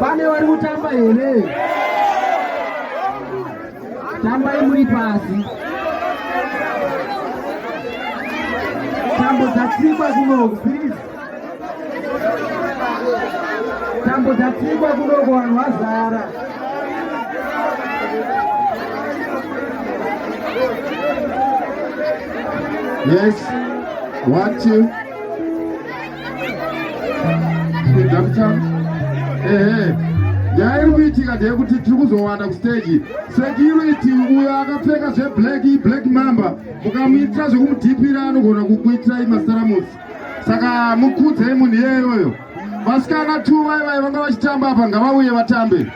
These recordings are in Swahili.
Pane wari kutamba here? Tambai muri pasi. Tambo dzatsikwa kunoku, please. Tambo dzatsikwa kunoku vanhu vazara. Yes, what you? Yairi kuitika ndeyekuti tiri kuzowanda kustage. Security uyo akapfeka black mamba mukamuitira zvekumudhipira anogona kukuitirai masaramusi. Saka mukudzei munhu iyeyoyo. Vasikana 2 vai vanga vachitamba apa ngavauye vatambe.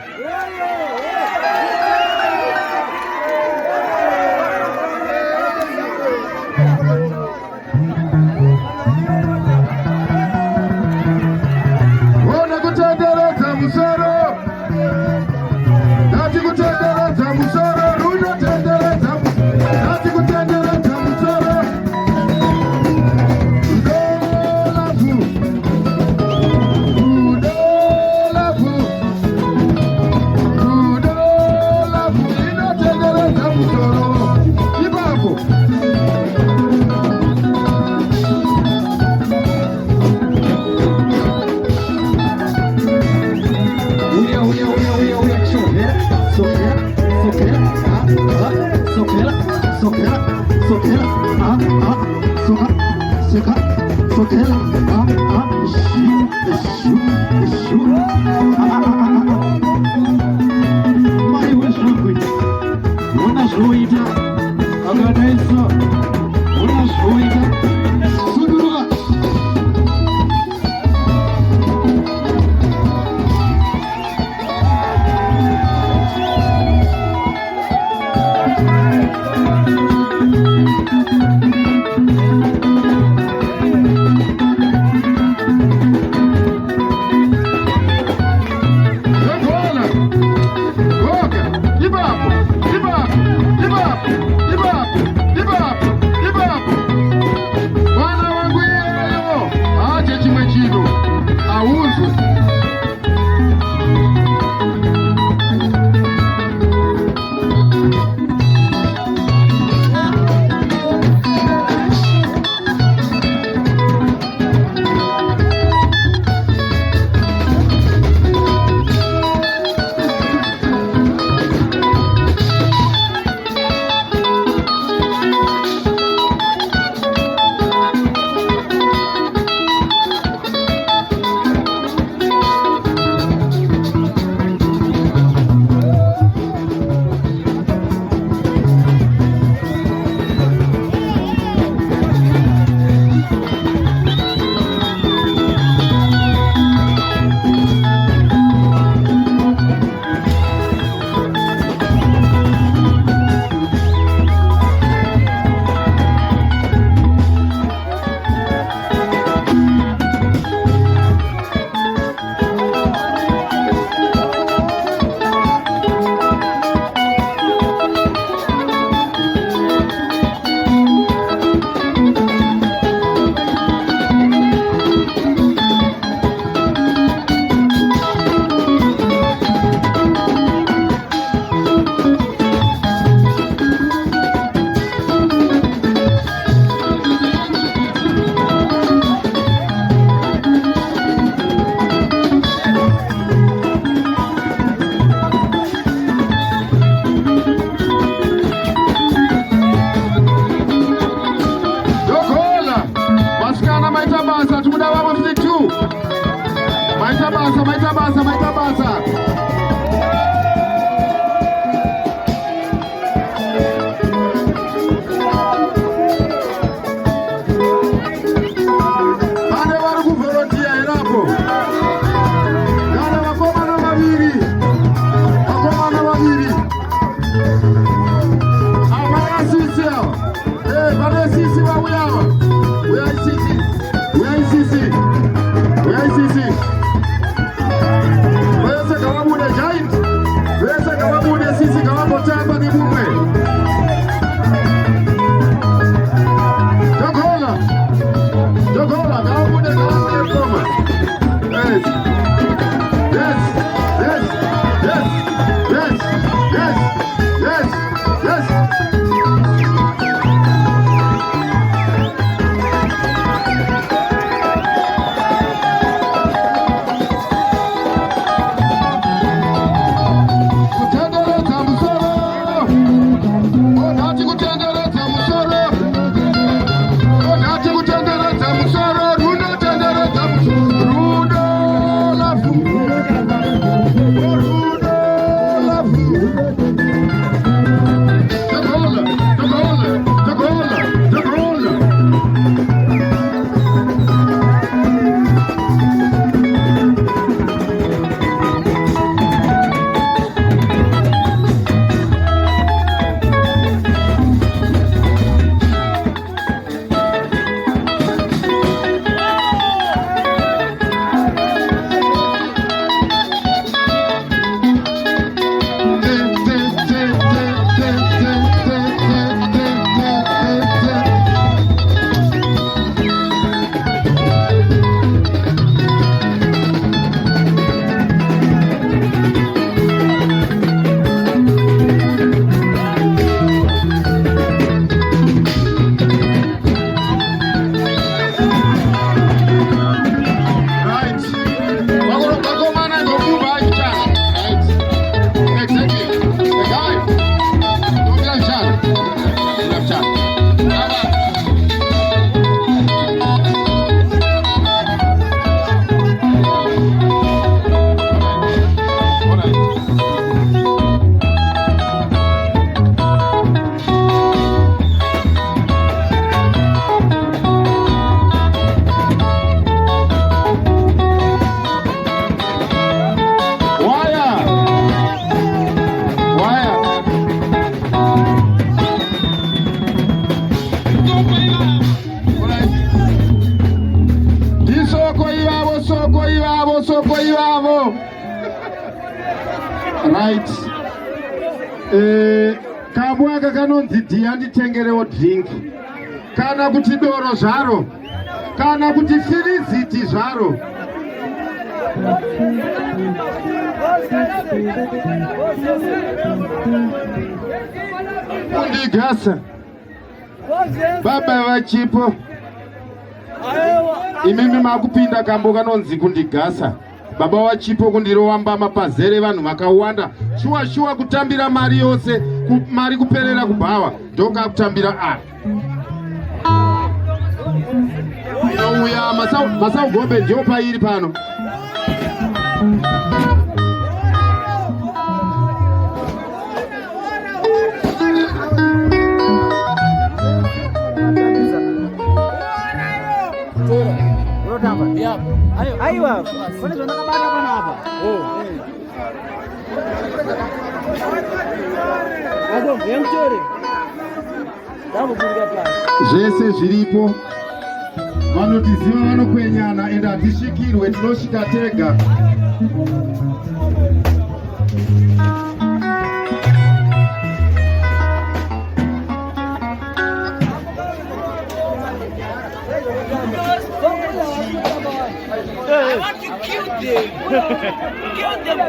Right. Kabwaga kanonzi ndiyanditengerewo drink. Kana kuti doro zvaro. Kana kuti firiziti zvaro. Kundigasa. Baba vachipo. Imimi makupinda kambo kanonzi kundigasa. Baba vachipo kundirowamba mapazere vanhu vakawanda. Shuwa kutambira mari yose, mari kuperera kubhawa. Ndoka kutambira uya Masau Gombe ndio pairi pano. Aiwa, kwani tunakabata hapa hapa. Ado, yemchore. Damu kuruga plan. Zvese zviripo. Vanotiziva vanokwenyana ende hatishikirwe tinosvika tega. I want to kill them. Kill them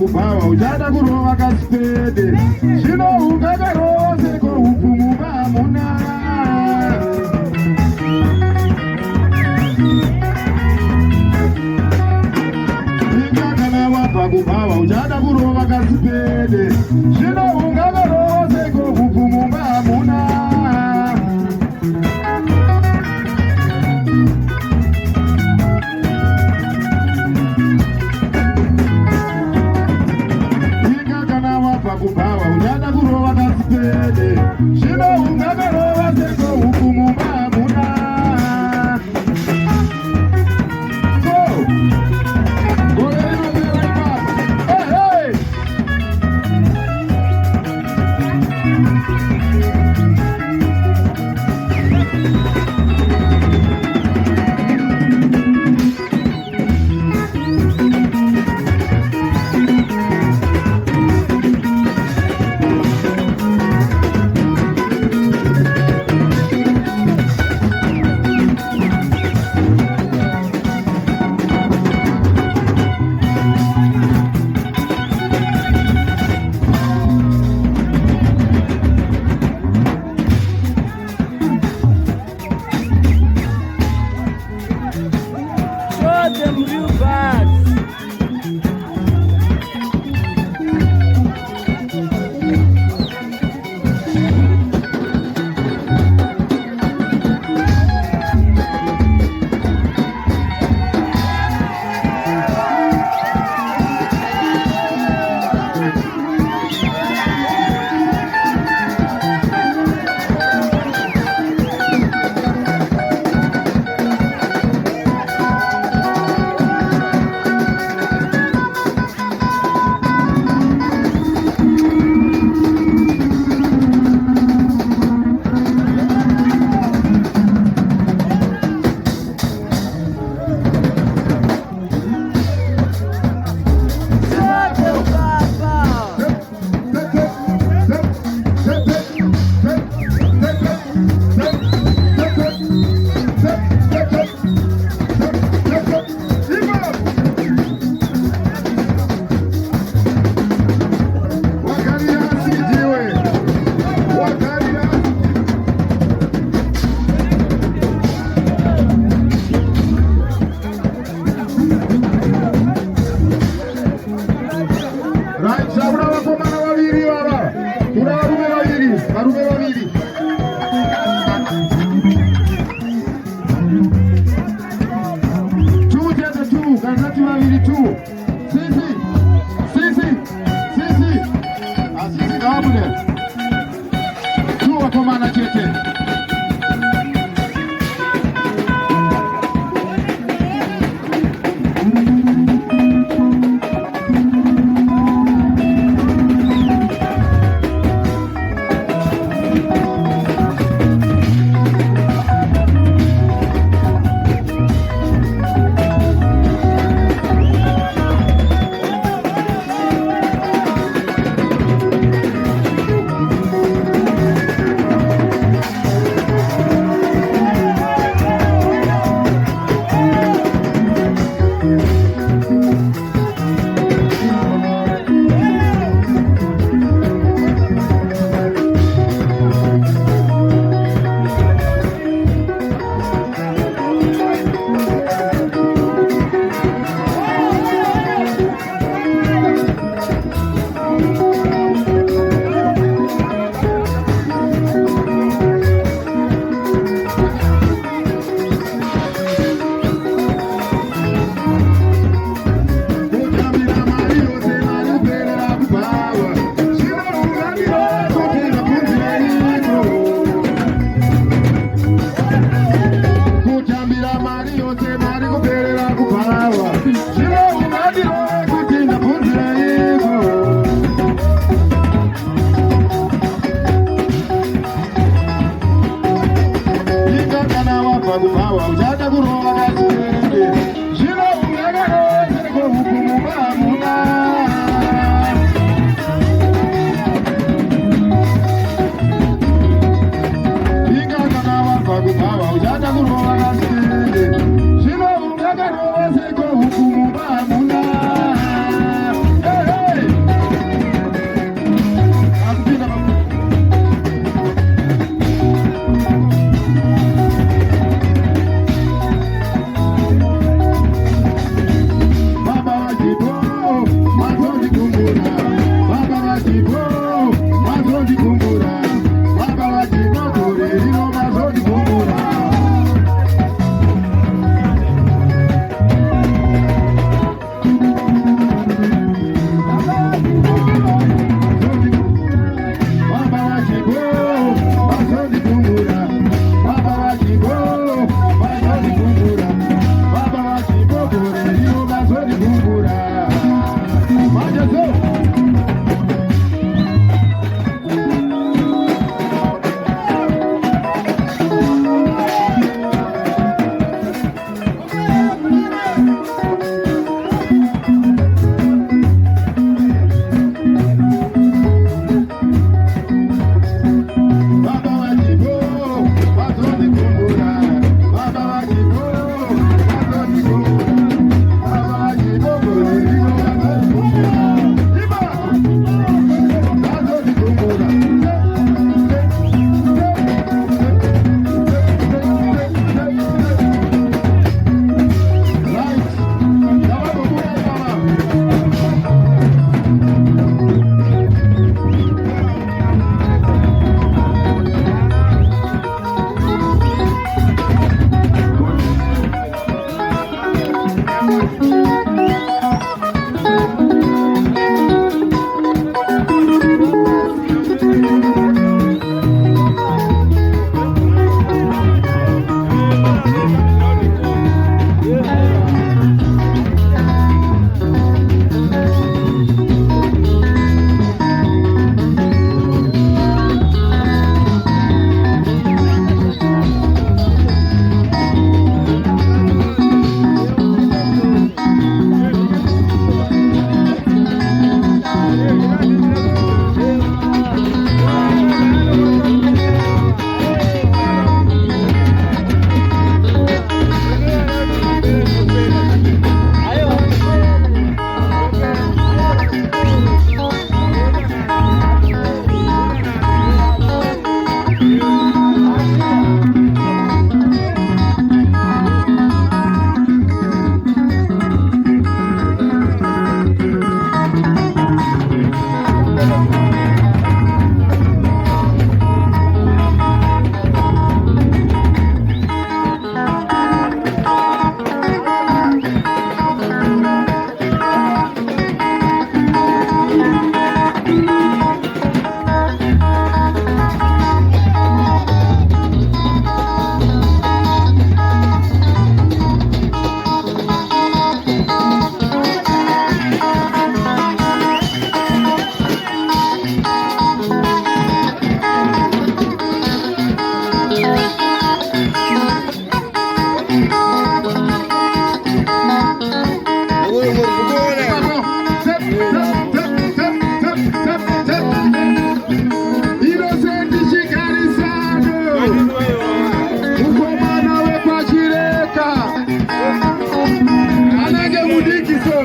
kubawa ujada kurova kasipede zvino ungakarose ko upfumu vamuna ingakana wabva kubawa ujada kurova kasipede zvino ungakarose ko upfumu vamuna kubawa unyada kurova kasipede zvino ungakarova seko hukumu vamuna so gore rinopera ipapa them real bad.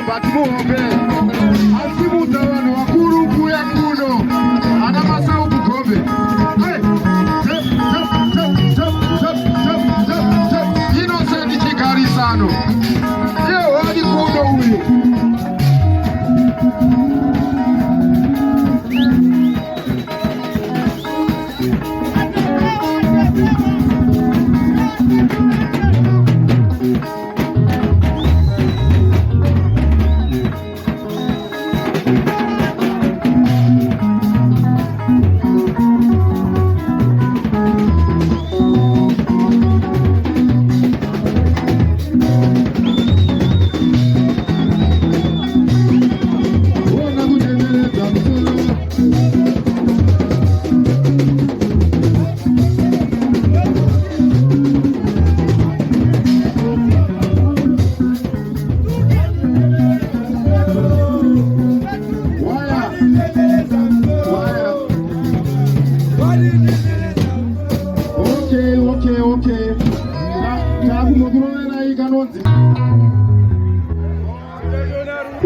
bati muombe asimuta vanhu vakuru kuya kuno ana Masau Bukombe. Innocent Chikarisano ye wali kuno uyu.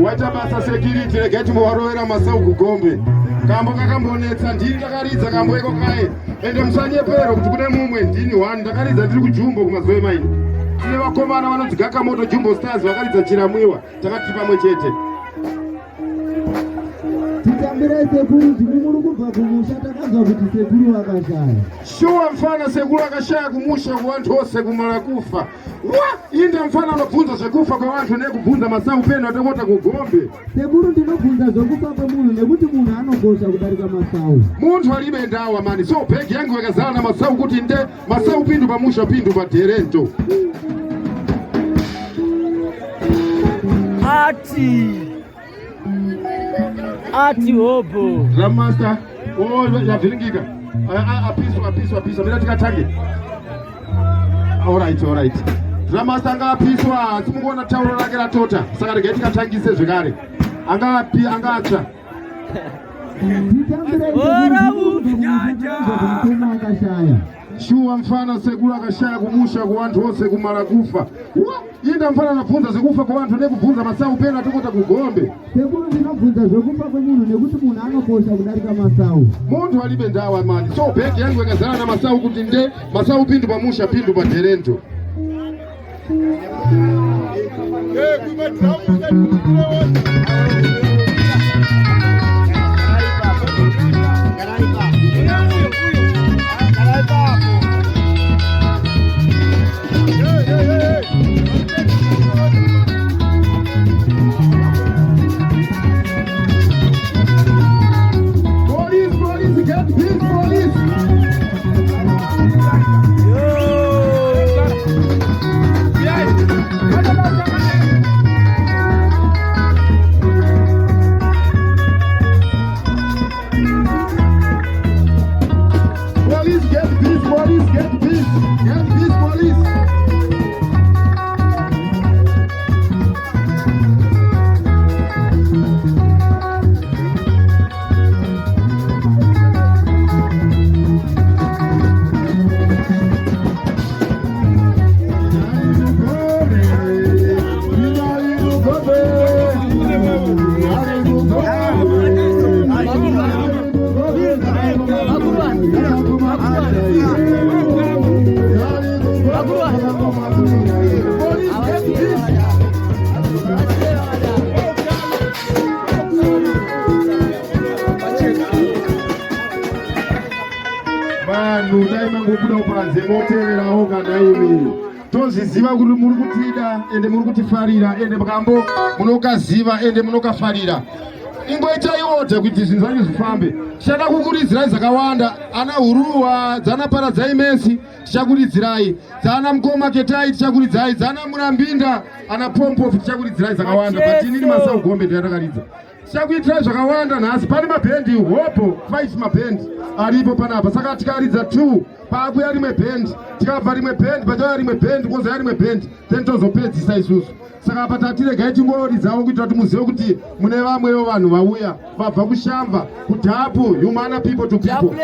Waita basa security regeti muwarovera Masau Bukombe kambo kakambonetsa ndini ndakaridza kambo eko kaye ende musanyepero kuti kune mumwe ndini wani ndakaridza ndiri kujumbo kumazuva emaini tine vakomana vanodzigaka moto Jumbo Stars vakaridza chiramwiwa takati pamwe chete titambire sekuru muri kubva kumusha takabva kuti sekuru vakashaya shuwa mfana sekuru akashaya kumusha kuvantu ose kumala kufa inde mfana anobvunza zvekufa kwevantu nekubvunza Masau peno atokota kugombe sekuru ndinobvunza zvokufa kwemunhu nekuti munhu anokosha kudarika Masau muntu alibe ndawa mani so bhegi yangu yakazara na Masau kuti nde Masau pindu pamusha pindu paderento ati hobo Ramasta yavhiringika apiswa mina tikatange alright Ramasta anga apiswa asi mungoona tauro rake ratota saka regai tikatangise zvekare angatsva shuwa mfana sekuru akashaya kumusha kuvantu ose kumala kufa inda mfana anobvunza zvekufa kwevantu nekubvunza Masau peno atokota kugombe sekuru ndinobvunza zvekufa kwemunhu nekuti munhu anokosha kudarika Masau muntu alibe ndawa mani so bhegi yangu yakazara na Masau kuti nde Masau pindu pamusha pindu paderento vanhu dai mangobuda upanze moteererawo kana imi toziziva kuti muri kutida ende muri kutifarira ende makambo munokaziva ende munokafarira ingoitai ote kuti zvinhu zvanyu zvifambe tichada kukuridzirai zvakawanda ana huruwa dzanaparadzai mesi tichakuridzirai dzana mukomaketai tichakuridzirai dzana murambinda ana pompofu tichakuridzirai zvakawanda but inini Masau Gombe ndiyatakaridza tichakuitirai zvakawanda nhasi pane mabhendi hopo 5 mabhendi aripo panapa saka tikaridza 2 pakuya rimwe bhendi tikabva rimwe bhendi patauya rimwe bhendi kozoya rimwe bhendi then tozopedzisa isusu saka apa tatiregai tingoridzawo kuitira kuti muzive kuti mune vamwewo vanhu vauya vabva kushamva kudhapu humana people to people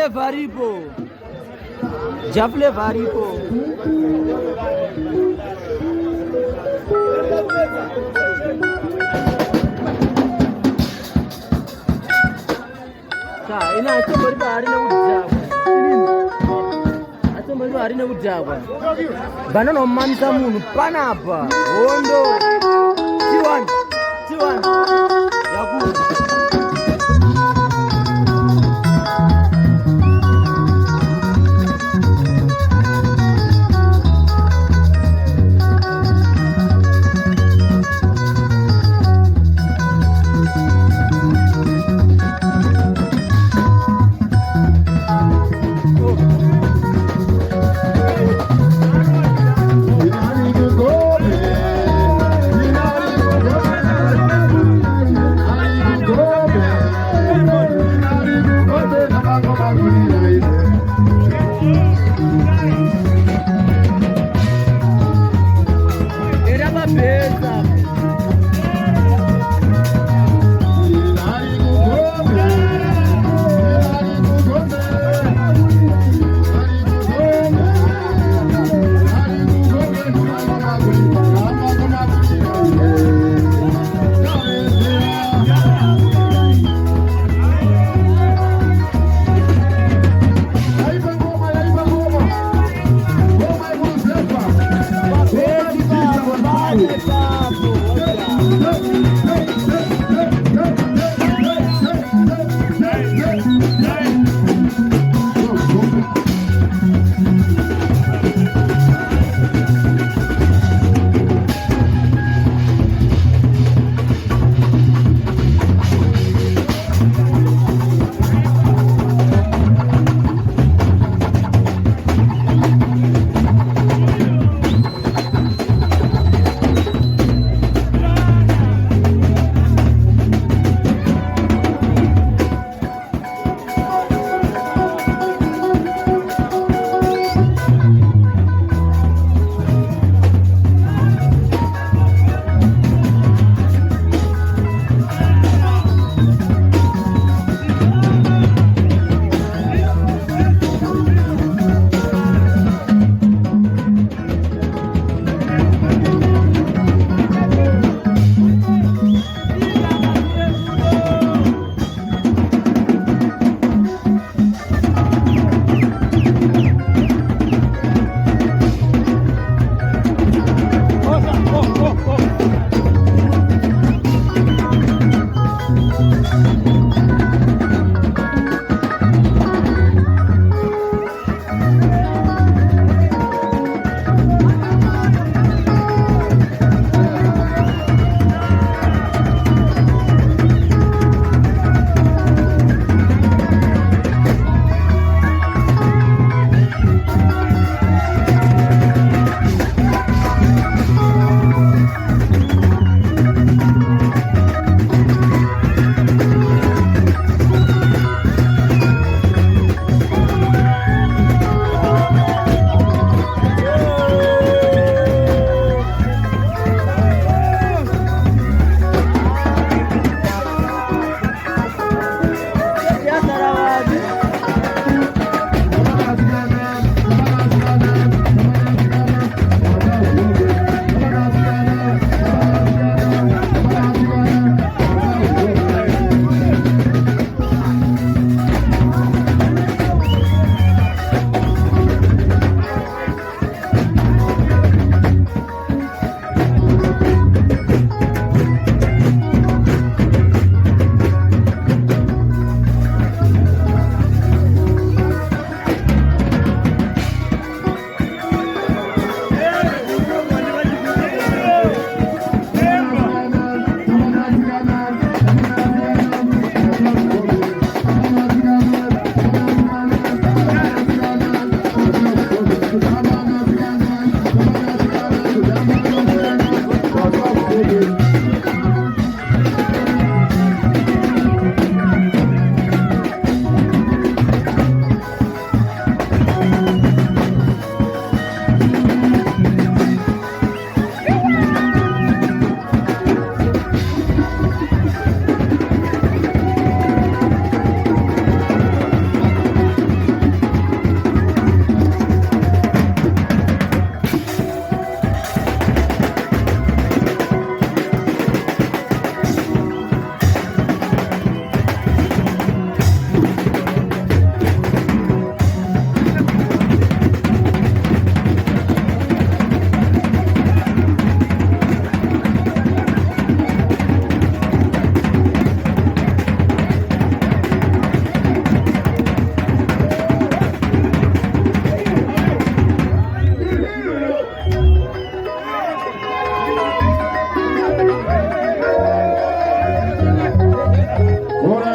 Jafleva ripo harina kudhakwa vanonomamisa munhu panapa hondo T1 yakuru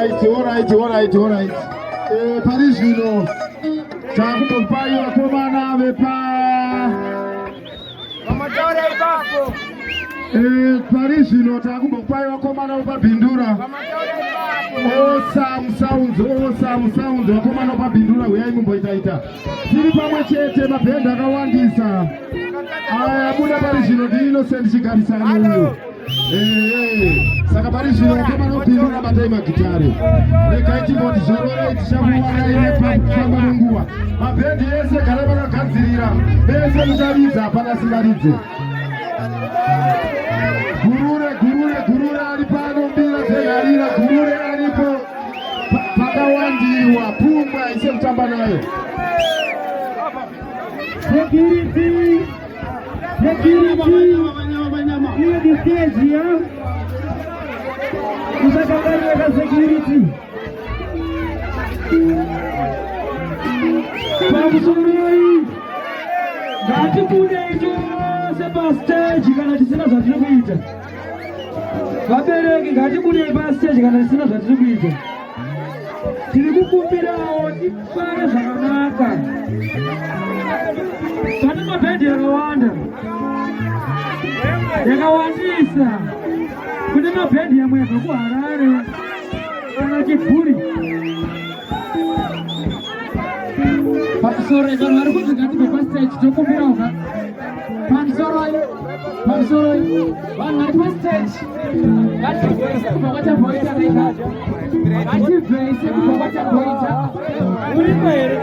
Alright. Pari zvino takutopai vakomana vepa pari zvino takumbopai vakomana vepabhindura Awesome sounds vakomana vepabhindura uyai mumboitaita tiri pamwe chete mabhendi akawandisa aya buda pari zvino ndiinosend chigarisani uyu saka pari zvino vakomana vepabhindura batai magitare regai timboti zorore tichamuwaraine pakufamba nenguva mabhendi ese gara vakagadzirira ese mucharidza hapana singaridze gurure ari pano mbira dzenharira gurure aripo pakawandiwa pfungwa ise kutamba nayo Security, clear the stage here. Kusakanganyika security. Pamusoroi, ngatibude chose pastage kana tisina zvatiri kuita. Vabereki ngatibude pastage kana tisina zvatiri kuita. Tiri kukumbirawo tifare zvakanaka. Pane mabhendi yakawandisa. Kune mabhendi yamwe yabva kuHarare kana Chiguri. Pamusoroi vanhu vari kunzi ngatibe pastage tokumbirawo pamusoroi vanhu vari pastage ngatibvei sekubva kwachamboita reikacho ngatibvei sekubva kwachamboita uripo here